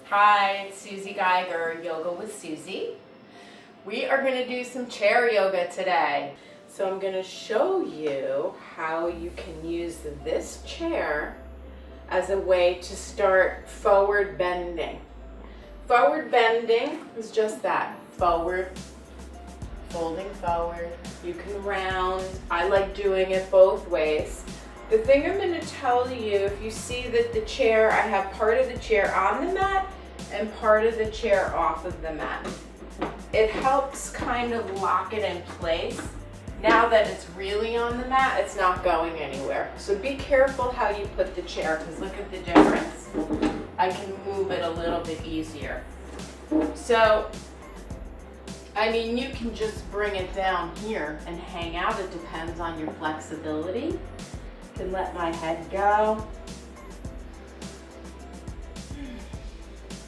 Hi, it's Susie Geiger, Yoga with Susie. We are going to do some chair yoga today. So I'm going to show you how you can use this chair as a way to start forward bending. Forward bending is just that, forward, folding forward. You can round. I like doing it both ways. The thing I'm going to tell you, if you see that the chair, I have part of the chair on the mat and part of the chair off of the mat. It helps kind of lock it in place. Now that it's really on the mat, it's not going anywhere. So be careful how you put the chair, because look at the difference. I can move it a little bit easier. So, I mean, you can just bring it down here and hang out. It depends on your flexibility. Can let my head go.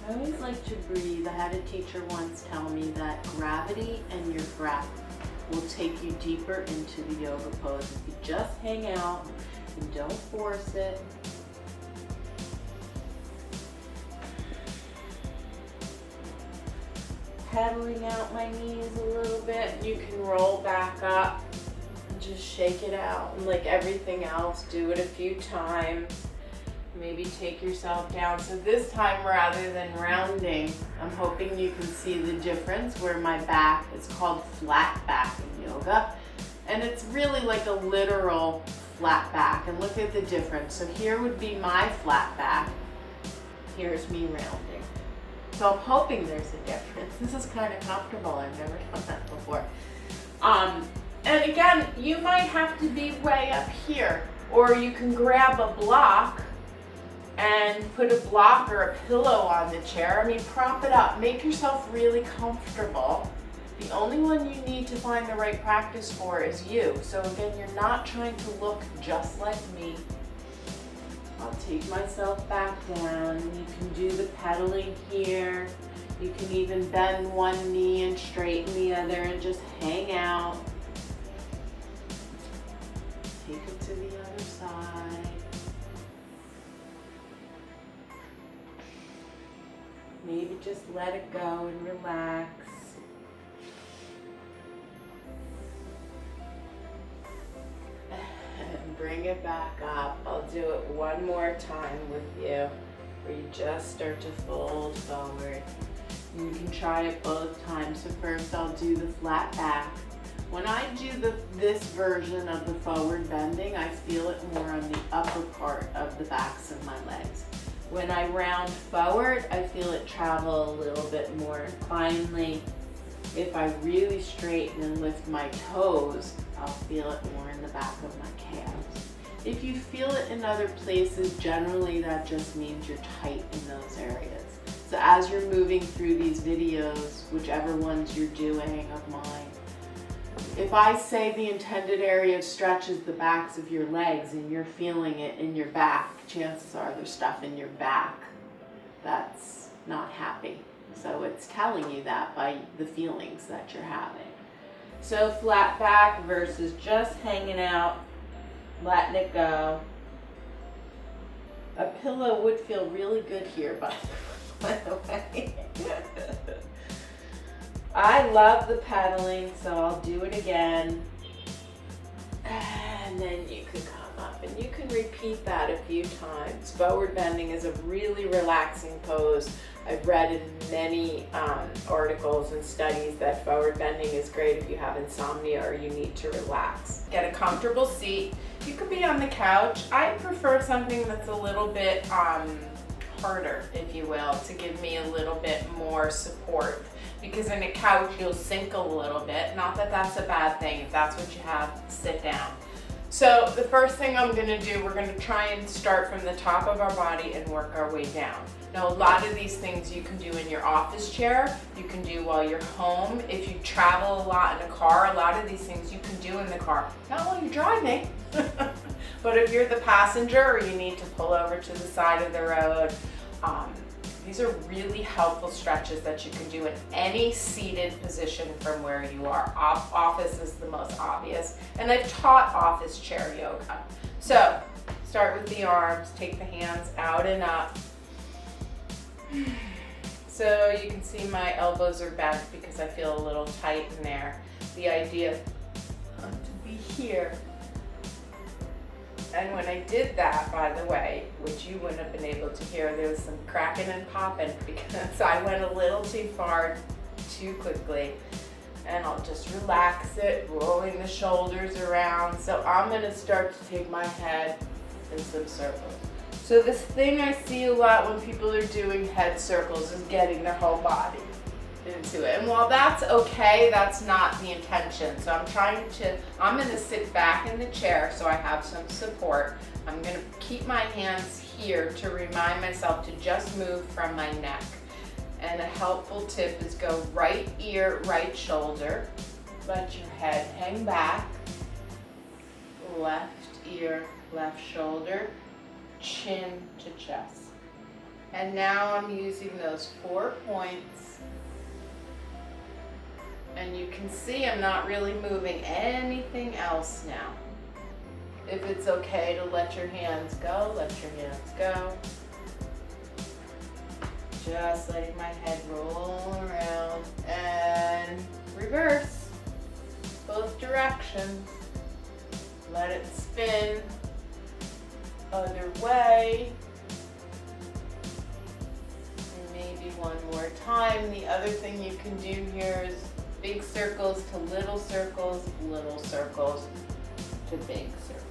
I always like to breathe. I had a teacher once tell me that gravity and your breath will take you deeper into the yoga pose if you just hang out and don't force it. Pedaling out my knees a little bit. You can roll back up. Just shake it out, and like everything else, do it a few times. Maybe take yourself down. So this time, rather than rounding, I'm hoping you can see the difference where my back is called flat back in yoga. And it's really like a literal flat back. And look at the difference. So here would be my flat back. Here's me rounding. So I'm hoping there's a difference. This is kind of comfortable. I've never done that before. And again, you might have to be way up here, or you can grab a block and put a block or a pillow on the chair. I mean, prop it up, make yourself really comfortable. The only one you need to find the right practice for is you. So again, you're not trying to look just like me. I'll take myself back down. You can do the pedaling here. You can even bend one knee and straighten the other and just hang out. Take it to the other side. Maybe just let it go and relax. And bring it back up. I'll do it one more time with you, where you just start to fold forward. And you can try it both times. So first I'll do the flat back. When I do this version of the forward bending, I feel it more on the upper part of the backs of my legs. When I round forward, I feel it travel a little bit more. Finally, if I really straighten and lift my toes, I'll feel it more in the back of my calves. If you feel it in other places, generally that just means you're tight in those areas. So as you're moving through these videos, whichever ones you're doing of mine, if I say the intended area of stretch is the backs of your legs and you're feeling it in your back, chances are there's stuff in your back that's not happy. So it's telling you that by the feelings that you're having. So flat back versus just hanging out, letting it go. A pillow would feel really good here, by the way. I love the pedaling, so I'll do it again. And then you can come up and you can repeat that a few times. Forward bending is a really relaxing pose. I've read in many articles and studies that forward bending is great if you have insomnia or you need to relax. Get a comfortable seat. You could be on the couch. I prefer something that's a little bit harder, if you will, to give me a little bit more support. Because in a couch, you'll sink a little bit. Not that that's a bad thing. If that's what you have, sit down. So the first thing I'm gonna do, we're gonna try and start from the top of our body and work our way down. Now, a lot of these things you can do in your office chair. You can do while you're home. If you travel a lot in a car, a lot of these things you can do in the car. Not while you're driving, but if you're the passenger or you need to pull over to the side of the road, these are really helpful stretches that you can do in any seated position from where you are. Office is the most obvious, and I've taught office chair yoga. So start with the arms, take the hands out and up. So you can see my elbows are bent because I feel a little tight in there. The idea to be here. And when I did that, by the way, which you wouldn't have been able to hear, there was some cracking and popping because I went a little too far, too quickly. And I'll just relax it, rolling the shoulders around. So I'm gonna start to take my head in some circles. So this thing I see a lot when people are doing head circles is getting their whole body into it. And while that's okay, that's not the intention. So I'm gonna sit back in the chair so I have some support. I'm gonna keep my hands here to remind myself to just move from my neck. And a helpful tip is go right ear, right shoulder. Let your head hang back. Left ear, left shoulder. Chin to chest. And now I'm using those 4 points. And you can see I'm not really moving anything else now. If it's okay to let your hands go, let your hands go. Just letting my head roll around and reverse. Both directions. Let it spin. Other way. And maybe one more time. The other thing you can do here is big circles to little circles to big circles.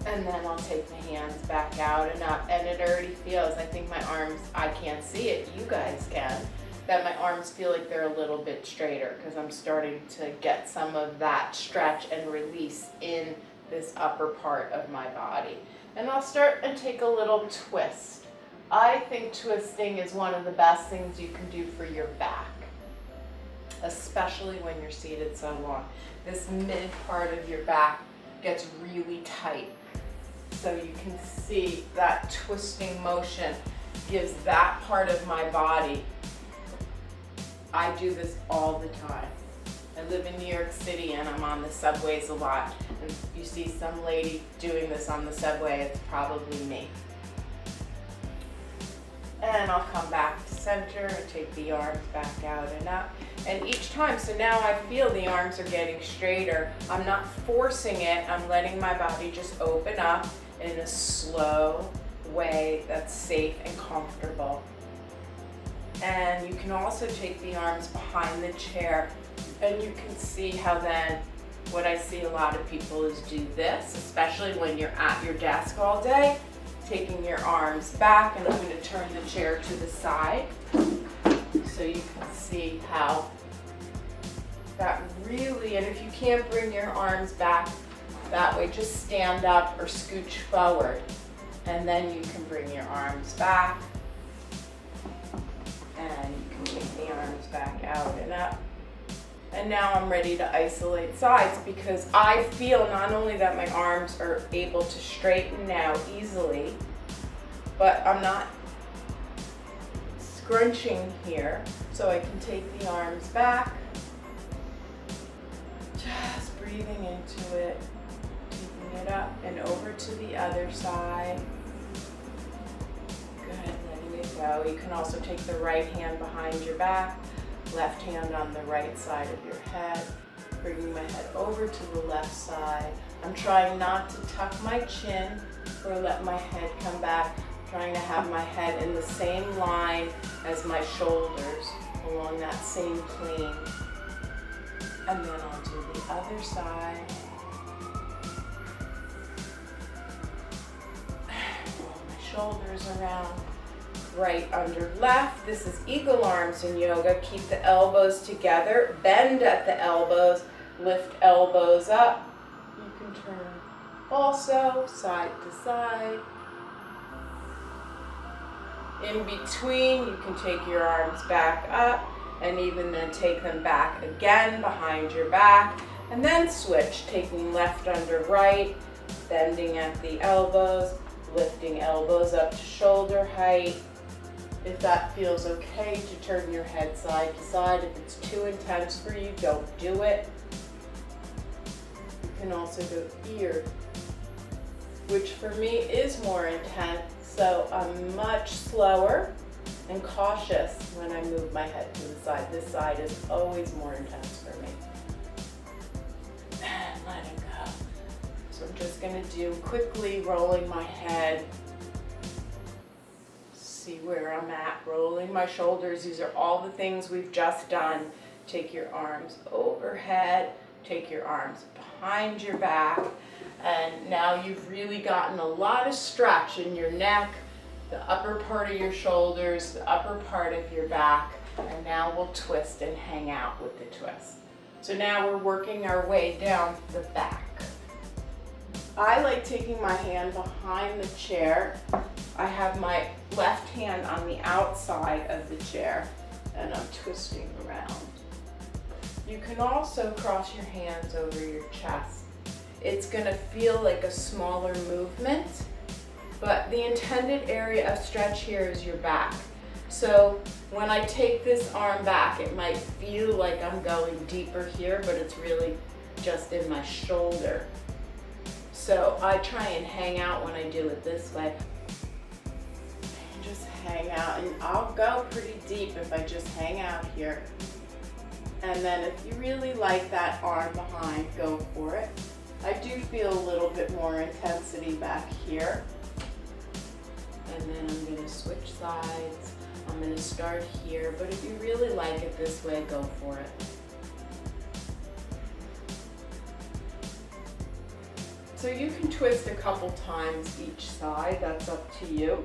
And then I'll take my hands back out and up. And it already feels, I think my arms, I can't see it, you guys can, that my arms feel like they're a little bit straighter because I'm starting to get some of that stretch and release in this upper part of my body. And I'll start and take a little twist. I think twisting is one of the best things you can do for your back, especially when you're seated so long. This mid part of your back gets really tight. So you can see that twisting motion gives that part of my body. I do this all the time. I live in New York City and I'm on the subways a lot. And if you see some lady doing this on the subway, it's probably me. And I'll come back to center and take the arms back out and up. And each time, so now I feel the arms are getting straighter. I'm not forcing it, I'm letting my body just open up in a slow way that's safe and comfortable. And you can also take the arms behind the chair. And you can see how then, what I see a lot of people is do this, especially when you're at your desk all day, taking your arms back, and I'm going to turn the chair to the side so you can see how that really, and if you can't bring your arms back that way, just stand up or scooch forward, and then you can bring your arms back, and you can take the arms back out and up. And now I'm ready to isolate sides because I feel not only that my arms are able to straighten now easily, but I'm not scrunching here. So I can take the arms back, just breathing into it, taking it up and over to the other side. Good, letting it go. You can also take the right hand behind your back, left hand on the right side of your head, bringing my head over to the left side. I'm trying not to tuck my chin or let my head come back. I'm trying to have my head in the same line as my shoulders, along that same plane. And then I'll do the other side. Roll my shoulders around. Right under left. This is eagle arms in yoga. Keep the elbows together. Bend at the elbows. Lift elbows up. You can turn also side to side. In between, you can take your arms back up and even then take them back again behind your back. And then switch, taking left under right, bending at the elbows, lifting elbows up to shoulder height. If that feels okay to turn your head side to side. If it's too intense for you, don't do it. You can also go ear, which for me is more intense, so I'm much slower. and cautious when I move my head to the side. This side is always more intense for me. And let it go. So I'm just gonna do quickly rolling my head. See where I'm at, rolling my shoulders. These are all the things we've just done. Take your arms overhead, take your arms behind your back, and now you've really gotten a lot of stretch in your neck, the upper part of your shoulders, the upper part of your back, and now we'll twist and hang out with the twist. So now we're working our way down the back. I like taking my hand behind the chair. I have my left hand on the outside of the chair, and I'm twisting around. You can also cross your hands over your chest. It's gonna feel like a smaller movement, but the intended area of stretch here is your back. So when I take this arm back, it might feel like I'm going deeper here, but it's really just in my shoulder. So I try and hang out when I do it this way. Just hang out, and I'll go pretty deep if I just hang out here. And then if you really like that arm behind, go for it. I do feel a little bit more intensity back here. And then I'm gonna switch sides. I'm gonna start here, but if you really like it this way, go for it. So you can twist a couple times each side, that's up to you.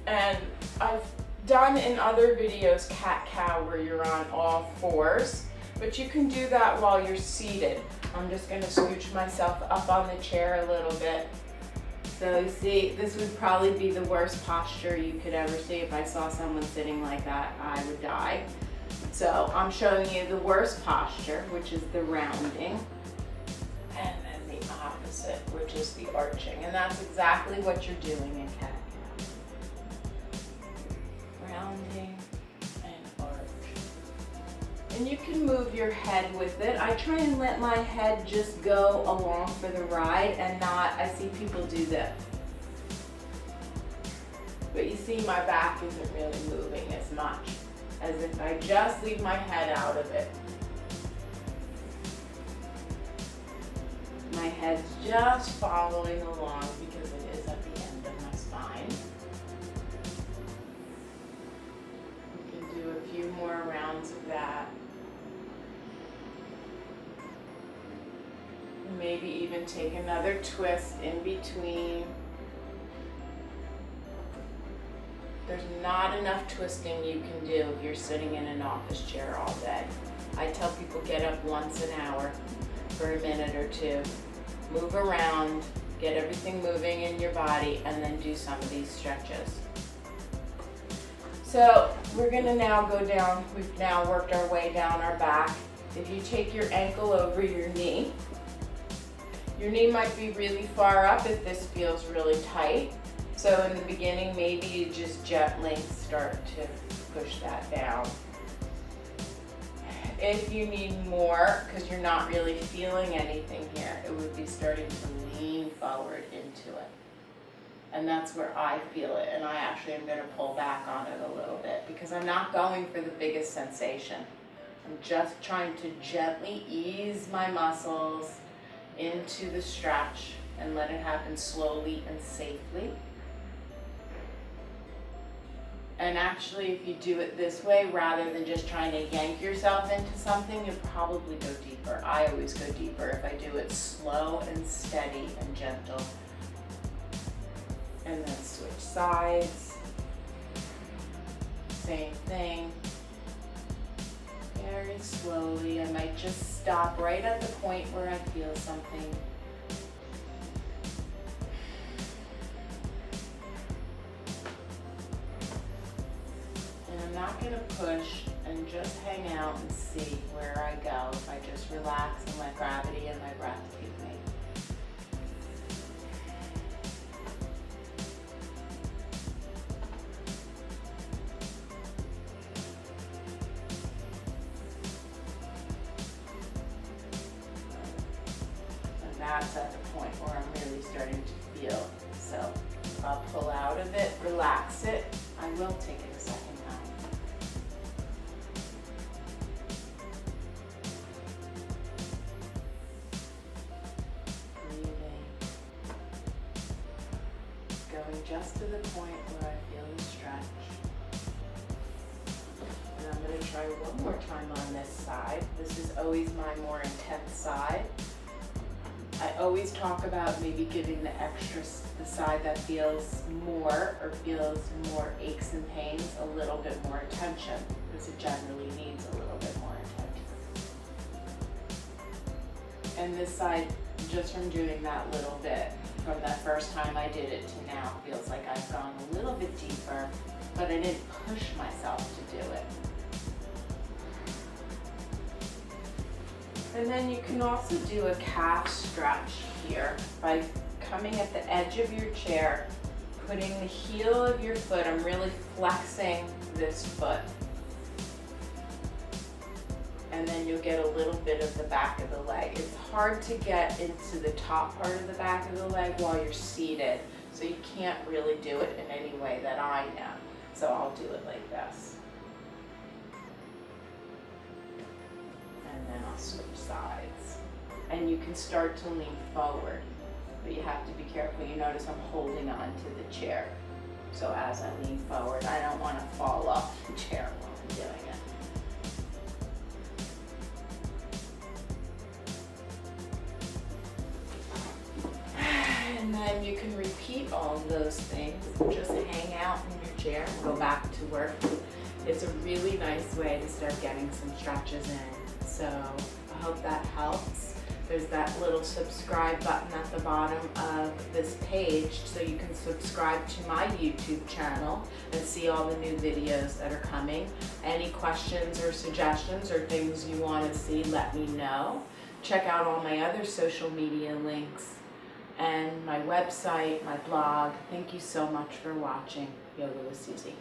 And I've done in other videos cat-cow where you're on all fours, but you can do that while you're seated. I'm just gonna scooch myself up on the chair a little bit. So you see, this would probably be the worst posture you could ever see. If I saw someone sitting like that, I would die. So I'm showing you the worst posture, which is the rounding, and then the opposite, which is the arching. And that's exactly what you're doing in cat-cow. Rounding and arch. And you can move your head with it. I try and let my head just go along for the ride and not, I see people do this. But you see my back isn't really moving as much as if I just leave my head out of it. My head's just following along because it is at the end of my spine. Do a few more rounds of that. Maybe even take another twist in between. There's not enough twisting you can do if you're sitting in an office chair all day. I tell people get up once an hour for a minute or two, move around, get everything moving in your body, and then do some of these stretches. So we're gonna now go down, we've now worked our way down our back. If you take your ankle over your knee might be really far up if this feels really tight. So in the beginning, maybe you just gently start to push that down. If you need more, because you're not really feeling anything here, it would be starting to lean forward into it. And that's where I feel it, and I actually am going to pull back on it a little bit because I'm not going for the biggest sensation. I'm just trying to gently ease my muscles into the stretch and let it happen slowly and safely. And actually, if you do it this way, rather than just trying to yank yourself into something, you'll probably go deeper. I always go deeper if I do it slow and steady and gentle. And then switch sides. Same thing. Very slowly. I might just stop right at the point where I feel something. And I'm not going to push and just hang out and see where I go if I just relax and let gravity and my breath take me. That's at the point where I'm really starting to feel. So I'll pull out of it, relax it. I will take it a second coming just to the point where I feel the stretch. And I'm going to try one more time on this side. This is always my more intense side. I always talk about maybe giving the the side that feels more or feels more aches and pains a little bit more attention, because it generally needs a little bit more attention. And this side, just from doing that little bit, from that first time I did it to now, feels like I've gone a little bit deeper, but I didn't push myself to do it. And then you can also do a calf stretch here by coming at the edge of your chair, putting the heel of your foot, I'm really flexing this foot. And then you'll get a little bit of the back of the leg. It's hard to get into the top part of the back of the leg while you're seated, so you can't really do it in any way that I know. So I'll do it like this. And then I'll switch sides. And you can start to lean forward, but you have to be careful. You notice I'm holding on to the chair. So as I lean forward, I don't want to fall off the chair while I'm doing it. And then you can repeat all of those things. Just hang out in your chair and go back to work. It's a really nice way to start getting some stretches in. So I hope that helps. There's that little subscribe button at the bottom of this page so you can subscribe to my YouTube channel and see all the new videos that are coming. Any questions or suggestions or things you want to see, let me know. Check out all my other social media links and my website, my blog. Thank you so much for watching Yoga with Susie.